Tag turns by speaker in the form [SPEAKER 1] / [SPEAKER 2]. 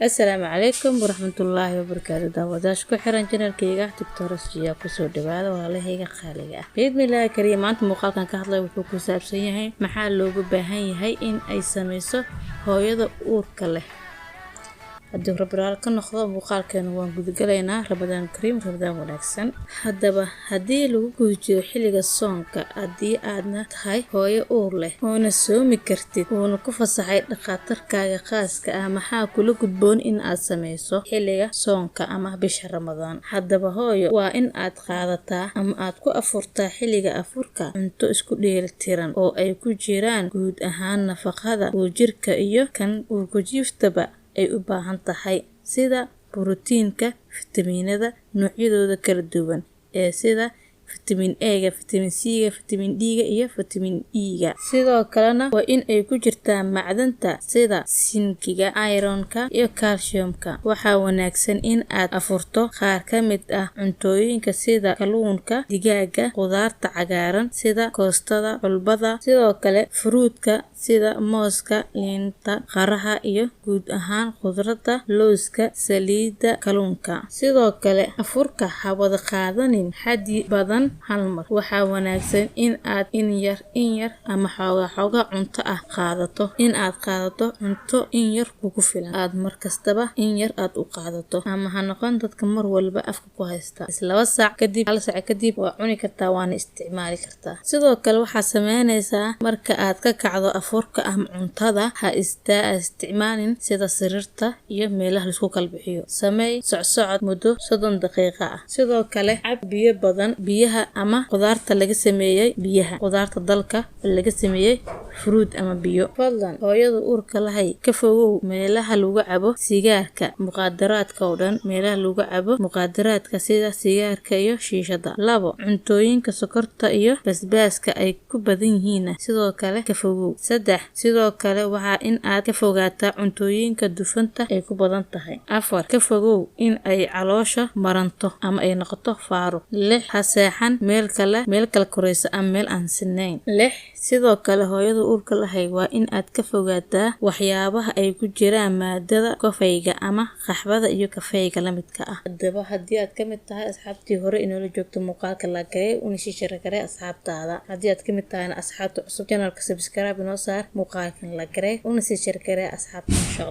[SPEAKER 1] السلام عليكم ورحمة الله وبركاته. داوداش كحران جنرالكيغا دكتورسجيا kusoo dhawaada walaalahayga qaaliga ah. Bismillaahi kariim maanta muuqaalkan ka hadlay wuxuu ku saabsan yahay maxaa looga baahan yahay in ay sameyso hooyada uurka leh. haddii rabraal ka noqdo muuqaalkeena waan gudagalaynaa Ramadaan kariim Ramadaan wanaagsan. haddii lagu guda jiro xilliga soonka haddii aadna tahay hooyo uur leh oona soomi kartid oona ku fasaxay dhaqaatiirkaaga khaaska ah maxaa kula gudboon in aad sameyso xilliga soonka ama bisha Ramadaan. haddaba hooyo waa in aad qaadataa ama aad ku afurtaa xilliga afurka cunto isku dheelitiran oo ay ku jiraan guud ahaan nafaqada uu jirka iyo kan uu ku jiiftaba ay u baahan tahay sida borotiinka, fitamiinada noocyadooda kala duwan ee sida vitamin A-ga, vitamin C-ga, vitamin D-ga iyo vitamin E-ga. sidoo kalena waa in ay ku jirtaa macdanta sida zinkiga, iron-ka iyo calcium-ka. waxaa wanaagsan in aad afurto qaar ka mid ah cuntooyinka sida kalluunka, digaaga, khudaarta cagaaran sida koostada, cunbada, sidoo kale fruutka sida mooska, liinta, qaraha iyo guud ahaan khudradda, lowska, saliidda kalluunka. sidoo kale afurka ha wada qaadanin xaddi badan hal mar. waxaa wanaagsan in aad in yar ama xoogaa cunto ah qaadato. in aad qaadato cunto in yar kugu filan aad mar kastaba in yar aad u qaadato ama ha noqon dadka mar walba afka ku haysta. 2 saac kadib 1 saac kadib waa cuni kartaa waana isticmaali kartaa. sidoo kale waxaa sameynaysaa marka aad ka kacdo afurka ama cuntada ha isticmaalin sida sariirta iyo meelaha la isku kala bixiyo. sameey socsocod muddo 30 daqiiqo ah. sidoo kale cab biyo badan. biyaha ama khudaarta laga sameeyay biyaha khudaarta dalka laga sameeyay fruit ama biyo. fadlan hooyada uurka lahay ka fogow meelaha lagu cabo sigaarka, muqaadaraadka oo dhan meelaha lagu cabo muqaadaraadka sida sigaarka iyo shiishada. 2 cuntooyinka sokorta iyo basbaaska ay ku badan yihiin sidoo kale ka fogow. 3 sidoo kale waxaa in aad ka fogaataa cuntooyinka dufanta ay ku badan tahay. 4 ka fogow in ay caloosha maranto ama ay noqoto faaruq. 6 ha seexan meel kale koreysa ama meel aan sinayn. 6 sidoo kale hooyada uurka lahay waa in aad ka fogaataa waxyaabaha ay ku jiraan maadada kafeyga ama qaxwada iyo kafeyga la midka ah. haddaba haddii aad ka mid tahay asxaabtii hore inoola joogto muuqaalka la garay una sii share asxaabtaada. haddii aad ka mid tahay asxaabta cusub channelka subscribe inoo saar muuqaalkan la garay una sii share asxaabta insha Allah.